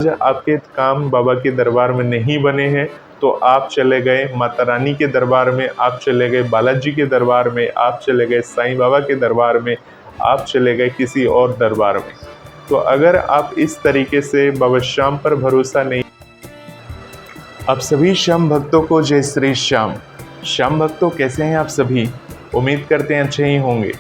आपके काम बाबा के दरबार में नहीं बने हैं तो आप चले गए माता रानी के दरबार में, आप चले गए बालाजी के दरबार में, आप चले गए साईं बाबा के दरबार में, आप चले गए किसी और दरबार में। तो अगर आप इस तरीके से बाबा श्याम पर भरोसा नहीं। आप सभी श्याम भक्तों को जय श्री श्याम। श्याम भक्तों कैसे हैं आप सभी? उम्मीद करते हैं अच्छे ही होंगे।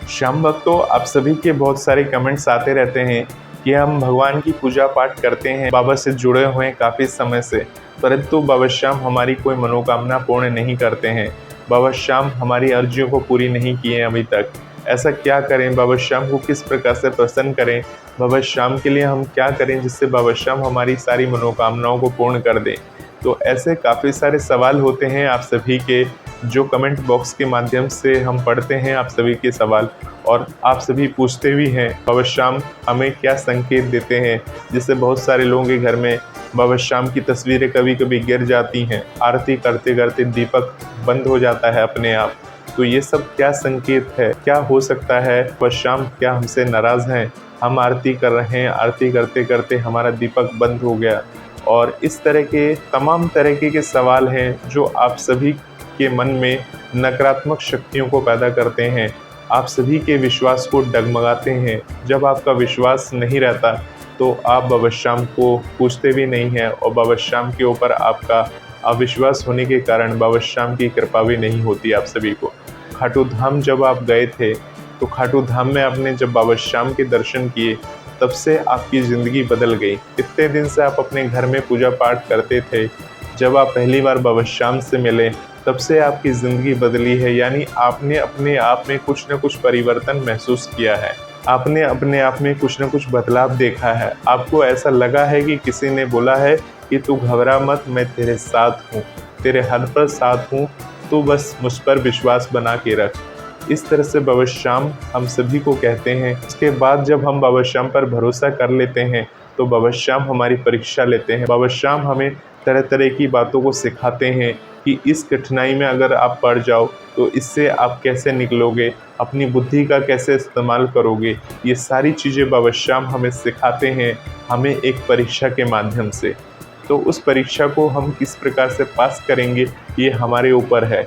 श्याम भक्तों, आप सभी के बहुत सारे कमेंट्स आते रहते हैं कि हम भगवान की पूजा पाठ करते हैं, बाबा से जुड़े हुए हैं काफ़ी समय से, परंतु बाबा श्याम हमारी कोई मनोकामना पूर्ण नहीं करते हैं। बाबा श्याम हमारी अर्जियों को पूरी नहीं किए हैं अभी तक। ऐसा क्या करें? बाबा श्याम को किस प्रकार से प्रसन्न करें? बाबा श्याम के लिए हम क्या करें जिससे बाबा श्याम हमारी सारी मनोकामनाओं को पूर्ण कर दें? तो ऐसे काफ़ी सारे सवाल होते हैं आप सभी के, जो कमेंट बॉक्स के माध्यम से हम पढ़ते हैं आप सभी के सवाल, और आप सभी पूछते भी हैं बाबा श्याम हमें क्या संकेत देते हैं, जिससे बहुत सारे लोगों के घर में बाबा श्याम की तस्वीरें कभी कभी गिर जाती हैं, आरती करते करते दीपक बंद हो जाता है अपने आप। तो ये सब क्या संकेत है? क्या हो सकता है? बाबा श्याम क्या हमसे नाराज़ हैं? हम आरती कर रहे हैं, आरती करते करते हमारा दीपक बंद हो गया। और इस तरह के तमाम तरीके के सवाल हैं जो आप सभी के मन में नकारात्मक शक्तियों को पैदा करते हैं, आप सभी के विश्वास को डगमगाते हैं। जब आपका विश्वास नहीं रहता तो आप बाबा श्याम को पूछते भी नहीं हैं, और बाबा श्याम के ऊपर आपका अविश्वास होने के कारण बाबा श्याम की कृपा भी नहीं होती आप सभी को। खाटू धाम जब आप गए थे तो खाटू धाम में आपने जब बाबा श्याम के दर्शन किए, तब से आपकी ज़िंदगी बदल गई। इतने दिन से आप अपने घर में पूजा पाठ करते थे, जब आप पहली बार बाबा श्याम से मिले तब से आपकी ज़िंदगी बदली है। यानी आपने अपने आप में कुछ न कुछ परिवर्तन महसूस किया है, आपने अपने आप में कुछ न कुछ बदलाव देखा है। आपको ऐसा लगा है कि किसी ने बोला है कि तू घबरा मत, मैं तेरे साथ हूँ, तेरे हर पर साथ हूँ, तू बस मुझ पर विश्वास बना के रख। इस तरह से बाबा श्याम हम सभी को कहते हैं। उसके बाद जब हम बाबा श्याम पर भरोसा कर लेते हैं तो बाबा श्याम हमारी परीक्षा लेते हैं। बाबा श्याम हमें तरह तरह की बातों को सिखाते हैं कि इस कठिनाई में अगर आप पड़ जाओ तो इससे आप कैसे निकलोगे, अपनी बुद्धि का कैसे इस्तेमाल करोगे। ये सारी चीज़ें बाबा श्याम हमें सिखाते हैं, हमें एक परीक्षा के माध्यम से। तो उस परीक्षा को हम किस प्रकार से पास करेंगे ये हमारे ऊपर है।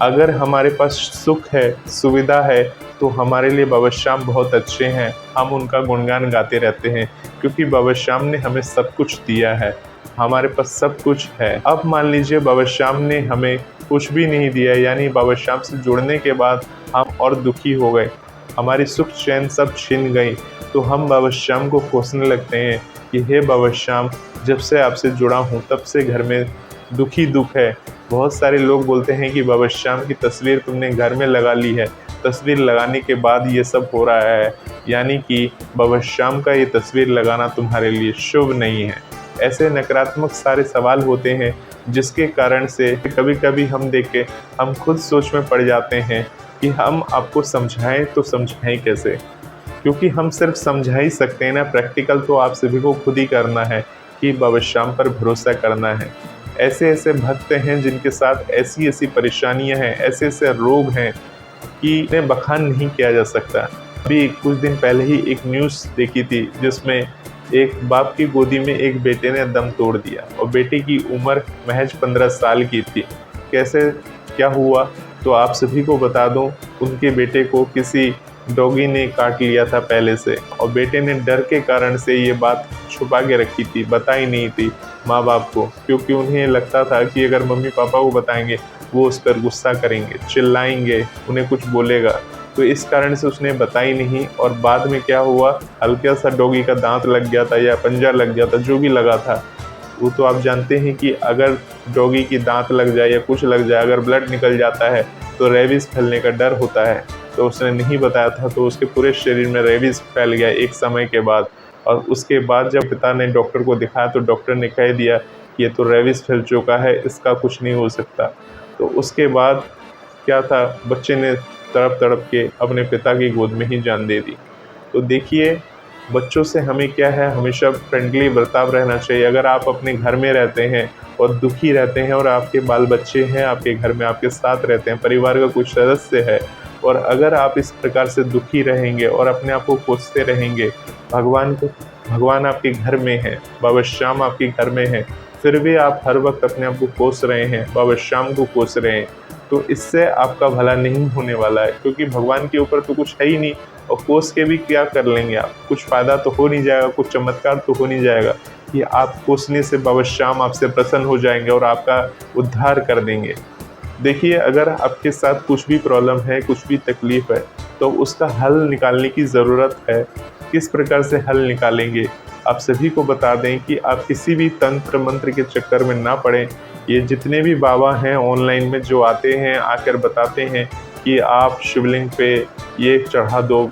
अगर हमारे पास सुख है, सुविधा है, तो हमारे लिए बाबा श्याम बहुत अच्छे हैं, हम उनका गुणगान गाते रहते हैं, क्योंकि बाबा श्याम ने हमें सब कुछ दिया है, हमारे पास सब कुछ है। अब मान लीजिए बाबा श्याम ने हमें कुछ भी नहीं दिया, यानी बाबा श्याम से जुड़ने के बाद हम और दुखी हो गए, हमारी सुख चैन सब छिन गई, तो हम बाबा श्याम को कोसने लगते हैं कि हे बाबा श्याम, जब से आपसे जुड़ा हूँ तब से घर में दुखी दुख है। बहुत सारे लोग बोलते हैं कि बाबा श्याम की तस्वीर तुमने घर में लगा ली है, तस्वीर लगाने के बाद ये सब हो रहा है, यानी कि बाबा श्याम का ये तस्वीर लगाना तुम्हारे लिए शुभ नहीं है। ऐसे नकारात्मक सारे सवाल होते हैं, जिसके कारण से कभी कभी हम देख के हम खुद सोच में पड़ जाते हैं कि हम आपको समझाएं तो समझाएं कैसे, क्योंकि हम सिर्फ समझा ही सकते हैं ना, प्रैक्टिकल तो आप सभी को खुद ही करना है कि बाबा श्याम पर भरोसा करना है। ऐसे ऐसे भक्त हैं जिनके साथ ऐसी ऐसी परेशानियां हैं, ऐसे ऐसे रोग हैं कि इन्हें बखान नहीं किया जा सकता। अभी कुछ दिन पहले ही एक न्यूज़ देखी थी जिसमें एक बाप की गोदी में एक बेटे ने दम तोड़ दिया, और बेटे की उम्र महज 15 साल की थी। कैसे क्या हुआ तो आप सभी को बता दूं, उनके बेटे को किसी डॉगी ने काट लिया था पहले से, और बेटे ने डर के कारण से ये बात छुपा के रखी थी, बताई नहीं थी माँ बाप को, क्योंकि उन्हें लगता था कि अगर मम्मी पापा को बताएंगे वो उस पर गुस्सा करेंगे, चिल्लाएंगे, उन्हें कुछ बोलेगा, तो इस कारण से उसने बताई नहीं। और बाद में क्या हुआ, हल्का सा डॉगी का दांत लग गया था या पंजा लग गया था, जो भी लगा था, वो तो आप जानते हैं कि अगर डॉगी की दांत लग जाए या कुछ लग जाए, अगर ब्लड निकल जाता है तो रेबीज़ फैलने का डर होता है। तो उसने नहीं बताया था, तो उसके पूरे शरीर में रेबीज़ फैल गया एक समय के बाद। और उसके बाद जब पिता ने डॉक्टर को दिखाया तो डॉक्टर ने कह दिया कि ये तो रेबीज़ फैल चुका है, इसका कुछ नहीं हो सकता। तो उसके बाद क्या था, बच्चे ने तड़प तड़प के अपने पिता की गोद में ही जान दे दी। तो देखिए, बच्चों से हमें क्या है, हमेशा फ्रेंडली बर्ताव रहना चाहिए। अगर आप अपने घर में रहते हैं और दुखी रहते हैं और आपके बाल बच्चे हैं आपके घर में, आपके साथ रहते हैं, परिवार का कुछ सदस्य है, और अगर आप इस प्रकार से दुखी रहेंगे और अपने आप को कोसते रहेंगे, भगवान को भगवान आपके घर में है, बाबा श्याम आपके घर में है, फिर भी आप हर वक्त अपने आप को कोस रहे हैं, बाबा श्याम को कोस रहे हैं, तो इससे आपका भला नहीं होने वाला है, क्योंकि भगवान के ऊपर तो कुछ है ही नहीं। और कोस के भी क्या कर लेंगे आप, कुछ फ़ायदा तो हो नहीं जाएगा, कुछ चमत्कार तो हो नहीं जाएगा कि आप कोसने से बाबा श्याम आपसे प्रसन्न हो जाएंगे और आपका उद्धार कर देंगे। देखिए, अगर आपके साथ कुछ भी प्रॉब्लम है, कुछ भी तकलीफ़ है, तो उसका हल निकालने की ज़रूरत है। किस प्रकार से हल निकालेंगे, आप सभी को बता दें कि आप किसी भी तंत्र मंत्र के चक्कर में ना पड़ें। ये जितने भी बाबा हैं ऑनलाइन में जो आते हैं, आकर बताते हैं कि आप शिवलिंग पे ये चढ़ा दो,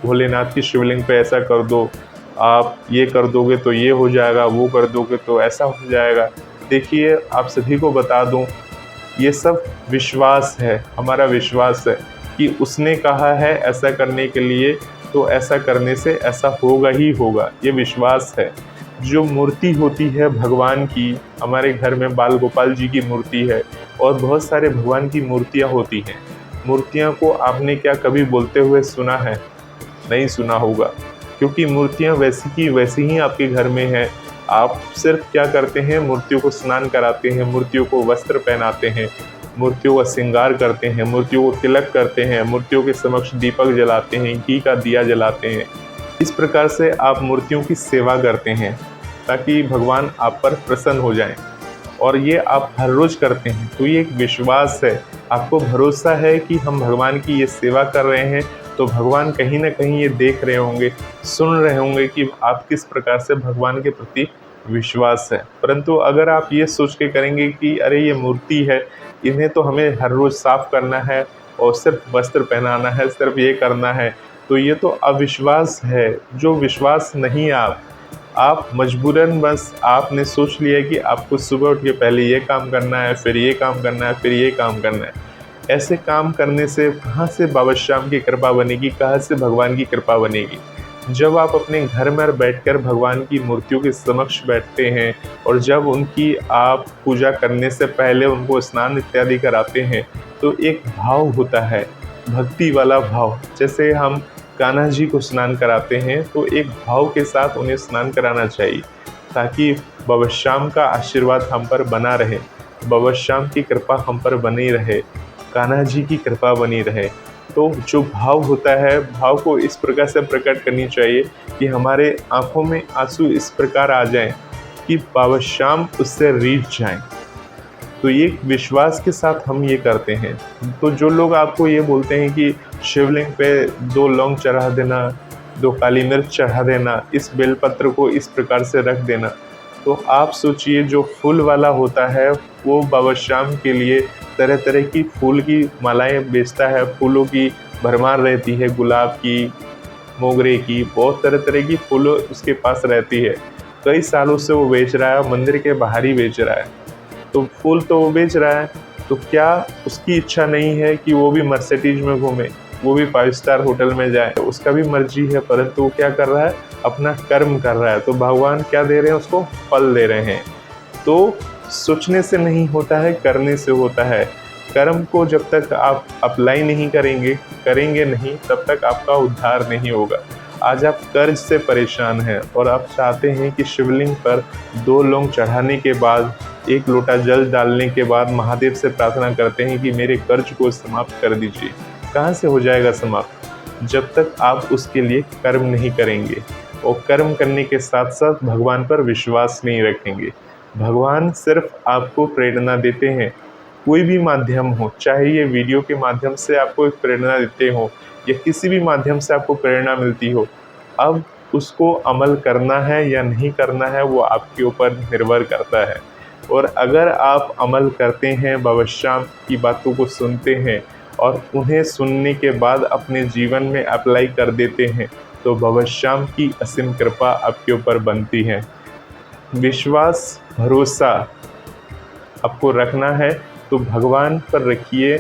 भोलेनाथ की शिवलिंग पे ऐसा कर दो, आप ये कर दोगे तो ये हो जाएगा, वो कर दोगे तो ऐसा हो जाएगा। देखिए, आप सभी को बता दूं, ये सब विश्वास है, हमारा विश्वास है कि उसने कहा है ऐसा करने के लिए, तो ऐसा करने से ऐसा होगा ही होगा, ये विश्वास है। जो मूर्ति होती है भगवान की, हमारे घर में बाल गोपाल जी की मूर्ति है और बहुत सारे भगवान की मूर्तियाँ होती हैं। मूर्तियाँ को आपने क्या कभी बोलते हुए सुना है? नहीं सुना होगा, क्योंकि मूर्तियाँ वैसी की वैसी ही आपके घर में हैं। आप सिर्फ क्या करते हैं, मूर्तियों को स्नान कराते हैं, मूर्तियों को वस्त्र पहनाते हैं, मूर्तियों का श्रृंगार करते हैं, मूर्तियों को तिलक करते हैं, मूर्तियों के समक्ष दीपक जलाते हैं, घी का दिया जलाते हैं। इस प्रकार से आप मूर्तियों की सेवा करते हैं ताकि भगवान आप पर प्रसन्न हो जाएं, और ये आप हर रोज़ करते हैं। तो ये एक विश्वास है, आपको भरोसा है कि हम भगवान की ये सेवा कर रहे हैं, तो भगवान कहीं ना कहीं ये देख रहे होंगे, सुन रहे होंगे कि आप किस प्रकार से भगवान के प्रति विश्वास है। परंतु अगर आप ये सोच के करेंगे कि अरे ये मूर्ति है, इन्हें तो हमें हर रोज़ साफ़ करना है और सिर्फ वस्त्र पहनाना है, सिर्फ ये करना है, तो ये तो अविश्वास है। जो विश्वास नहीं है, आप मजबूरन बस आपने सोच लिया कि आपको सुबह उठ के पहले ये काम करना है, फिर ये काम करना है, फिर ये काम करना है। ऐसे काम करने से कहाँ से बाबा श्याम की कृपा बनेगी, कहाँ से भगवान की कृपा बनेगी? जब आप अपने घर में बैठकर भगवान की मूर्तियों के समक्ष बैठते हैं और जब उनकी आप पूजा करने से पहले उनको स्नान इत्यादि कराते हैं, तो एक भाव होता है, भक्ति वाला भाव। जैसे हम कान्हा जी को स्नान कराते हैं, तो एक भाव के साथ उन्हें स्नान कराना चाहिए ताकि बाबा श्याम का आशीर्वाद हम पर बना रहे, बाबा श्याम की कृपा हम पर बनी रहे, कान्हा जी की कृपा बनी रहे। तो जो भाव होता है, भाव को इस प्रकार से प्रकट करनी चाहिए कि हमारे आंखों में आंसू इस प्रकार आ जाएं कि बाबा श्याम उससे रीझ जाएं। तो ये विश्वास के साथ हम ये करते हैं। तो जो लोग आपको ये बोलते हैं कि शिवलिंग पे 2 लौंग चढ़ा देना, 2 काली मिर्च चढ़ा देना, इस बेलपत्र को इस प्रकार से रख देना, तो आप सोचिए जो फूल वाला होता है वो बाबा श्याम के लिए तरह तरह की फूल की मालाएं बेचता है, फूलों की भरमार रहती है, गुलाब की, मोगरे की, बहुत तरह तरह की फूलों उसके पास रहती है। कई सालों से वो बेच रहा है, मंदिर के बाहर ही बेच रहा है, तो फूल तो वो बेच रहा है। तो क्या उसकी इच्छा नहीं है कि वो भी मर्सिडीज में घूमे, वो भी 5 स्टार होटल में जाए? उसका भी मर्जी है, परंतु वो क्या कर रहा है, अपना कर्म कर रहा है। तो भगवान क्या दे रहे हैं उसको? फल दे रहे हैं। तो सोचने से नहीं होता है, करने से होता है। कर्म को जब तक आप अप्लाई नहीं करेंगे नहीं, तब तक आपका उद्धार नहीं होगा। आज आप कर्ज से परेशान हैं और आप चाहते हैं कि शिवलिंग पर 2 लौंग चढ़ाने के बाद, 1 लोटा जल डालने के बाद महादेव से प्रार्थना करते हैं कि मेरे कर्ज को समाप्त कर दीजिए। कहाँ से हो जाएगा समाप्त? जब तक आप उसके लिए कर्म नहीं करेंगे और कर्म करने के साथ साथ भगवान पर विश्वास नहीं रखेंगे। भगवान सिर्फ आपको प्रेरणा देते हैं, कोई भी माध्यम हो, चाहे ये वीडियो के माध्यम से आपको एक प्रेरणा देते हो या किसी भी माध्यम से आपको प्रेरणा मिलती हो, अब उसको अमल करना है या नहीं करना है वो आपके ऊपर निर्भर करता है। और अगर आप अमल करते हैं, बाबा श्याम की बातों को सुनते हैं और उन्हें सुनने के बाद अपने जीवन में अप्लाई कर देते हैं, तो बाबा श्याम की असीम कृपा आपके ऊपर बनती है। विश्वास, भरोसा आपको रखना है तो भगवान पर रखिए,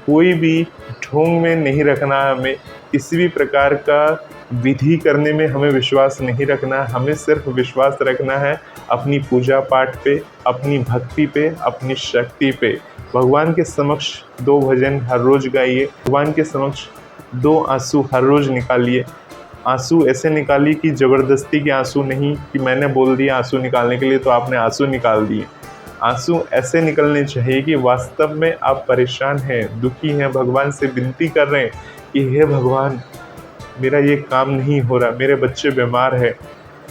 कोई भी ढोंग में नहीं रखना है हमें, किसी भी प्रकार का विधि करने में हमें विश्वास नहीं रखना है। हमें सिर्फ विश्वास रखना है अपनी पूजा पाठ पे, अपनी भक्ति पे, अपनी शक्ति पे। भगवान के समक्ष 2 भजन हर रोज़ गाइए, भगवान के समक्ष 2 आंसू हर रोज़ निकालिए। आंसू ऐसे निकालिए कि ज़बरदस्ती के आंसू नहीं कि मैंने बोल दिया आंसू निकालने के लिए तो आपने आंसू निकाल दिए। आंसू ऐसे निकलने चाहिए कि वास्तव में आप परेशान हैं, दुखी हैं, भगवान से विनती कर रहे हैं कि हे भगवान, मेरा ये काम नहीं हो रहा, मेरे बच्चे बीमार हैं,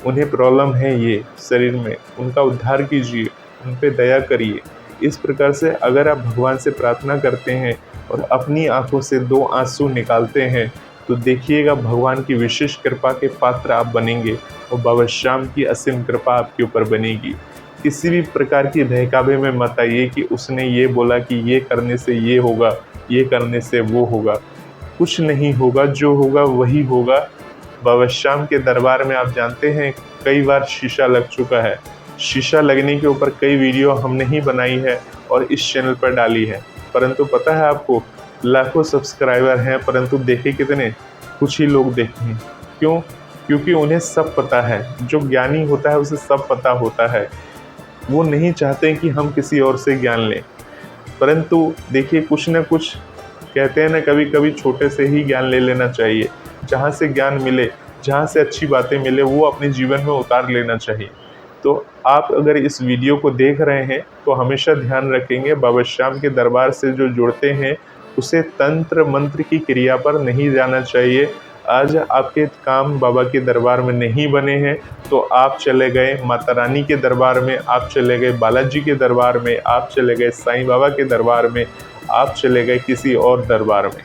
उन्हें प्रॉब्लम है ये शरीर में, उनका उद्धार कीजिए, उन पे दया करिए। इस प्रकार से अगर आप भगवान से प्रार्थना करते हैं और अपनी आंखों से 2 आंसू निकालते हैं तो देखिएगा भगवान की विशेष कृपा के पात्र आप बनेंगे और बाबा श्याम की असीम कृपा आपके ऊपर बनेगी। किसी भी प्रकार की बहकावे में मत आइए कि उसने ये बोला कि ये करने से ये होगा, ये करने से वो होगा। कुछ नहीं होगा, जो होगा वही होगा। बाबा श्याम के दरबार में आप जानते हैं कई बार शीशा लग चुका है। शीशा लगने के ऊपर कई वीडियो हमने ही बनाई है और इस चैनल पर डाली है, परंतु पता है आपको लाखों सब्सक्राइबर हैं परंतु देखे कितने? कुछ ही लोग देखे हैं। क्यों? क्योंकि उन्हें सब पता है। जो ज्ञानी होता है उसे सब पता होता है। वो नहीं चाहते कि हम किसी और से ज्ञान लें, परंतु देखिए कुछ न कुछ कहते हैं ना, कभी कभी छोटे से ही ज्ञान ले लेना चाहिए। जहाँ से ज्ञान मिले, जहाँ से अच्छी बातें मिले वो अपने जीवन में उतार लेना चाहिए। तो आप अगर इस वीडियो को देख रहे हैं तो हमेशा ध्यान रखेंगे बाबा श्याम के दरबार से जो जुड़ते हैं उसे तंत्र मंत्र की क्रिया पर नहीं जाना चाहिए। आज आपके काम बाबा के दरबार में नहीं बने हैं तो आप चले गए माता रानी के दरबार में, आप चले गए बालाजी के दरबार में, आप चले गए साईं बाबा के दरबार में, आप चले गए किसी और दरबार में।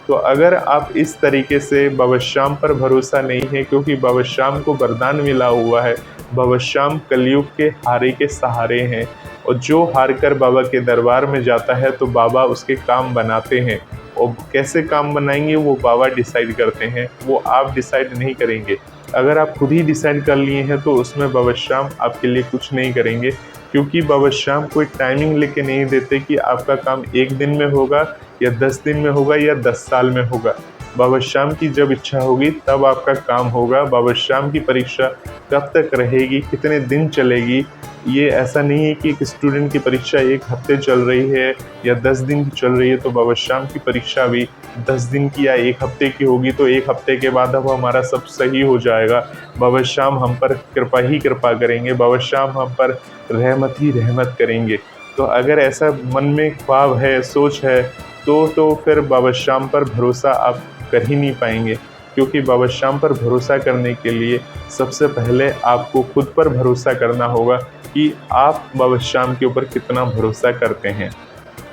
तो अगर आप इस तरीके से बाबा श्याम पर भरोसा नहीं है, क्योंकि बाबा श्याम को वरदान मिला हुआ है, बाबा श्याम कलयुग के हारे के सहारे हैं और जो हार कर बाबा के दरबार में जाता है तो बाबा उसके काम बनाते हैं। और कैसे काम बनाएंगे वो बाबा डिसाइड करते हैं, वो आप डिसाइड नहीं करेंगे। अगर आप खुद ही डिसाइड कर लिए हैं तो उसमें बाबा श्याम आपके लिए कुछ नहीं करेंगे, क्योंकि बाबा श्याम कोई टाइमिंग लेके नहीं देते कि आपका काम 1 दिन में होगा या 10 दिन में होगा या 10 साल में होगा। बाबा श्याम की जब इच्छा होगी तब आपका काम होगा। बाबा श्याम की परीक्षा कब तक रहेगी, कितने दिन चलेगी, ये ऐसा नहीं है कि एक स्टूडेंट की परीक्षा 1 हफ्ते चल रही है या 10 दिन की चल रही है तो बाबा श्याम की परीक्षा भी 10 दिन की या 1 हफ्ते की होगी तो 1 हफ्ते के बाद अब हमारा सब सही हो जाएगा। बाबा श्याम हम पर कृपा ही कृपा करेंगे, बाबा श्याम हम पर रहमत ही रहमत करेंगे। तो अगर ऐसा मन में ख्वाब है, सोच है तो फिर बाबा श्याम पर भरोसा आप कर ही नहीं पाएंगे, क्योंकि बाबा श्याम पर भरोसा करने के लिए सबसे पहले आपको खुद पर भरोसा करना होगा कि आप बाबा श्याम के ऊपर कितना भरोसा करते हैं।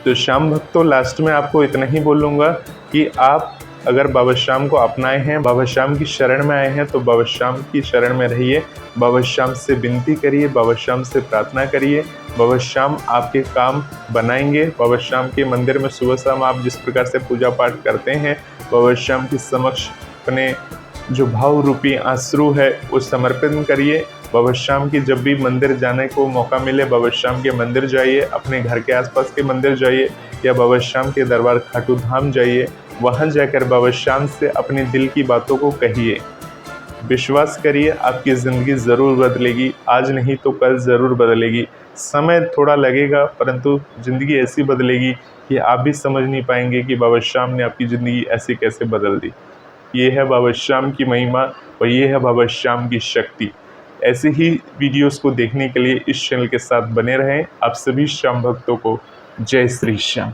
तो श्याम भक्तों, लास्ट में आपको इतना ही बोलूँगा कि आप अगर बाबा श्याम को अपनाए हैं, बाबा श्याम की शरण में आए हैं तो बाबा श्याम की शरण में रहिए, बाबा श्याम से विनती करिए, बाबा श्याम से प्रार्थना करिए। बाबा श्याम आपके काम बनाएंगे। बाबा श्याम के मंदिर में सुबह शाम आप जिस प्रकार से पूजा पाठ करते हैं, बाबा श्याम के समक्ष अपने जो भाव रूपी आंसू है वो समर्पित करिए। बाबा श्याम की जब भी मंदिर जाने को मौका मिले, बाबा श्याम के मंदिर जाइए, अपने घर के आसपास के मंदिर जाइए या बाबा श्याम के दरबार खाटू धाम जाइए। वहाँ जाकर बाबा श्याम से अपने दिल की बातों को कहिए। विश्वास करिए, आपकी ज़िंदगी ज़रूर बदलेगी। आज नहीं तो कल ज़रूर बदलेगी। समय थोड़ा लगेगा परंतु ज़िंदगी ऐसी बदलेगी कि आप भी समझ नहीं पाएंगे कि बाबा श्याम ने आपकी ज़िंदगी ऐसे कैसे बदल दी। ये है बाबा श्याम की महिमा और ये है बाबा श्याम की शक्ति। ऐसे ही वीडियोस को देखने के लिए इस चैनल के साथ बने रहें। आप सभी श्याम भक्तों को जय श्री श्याम।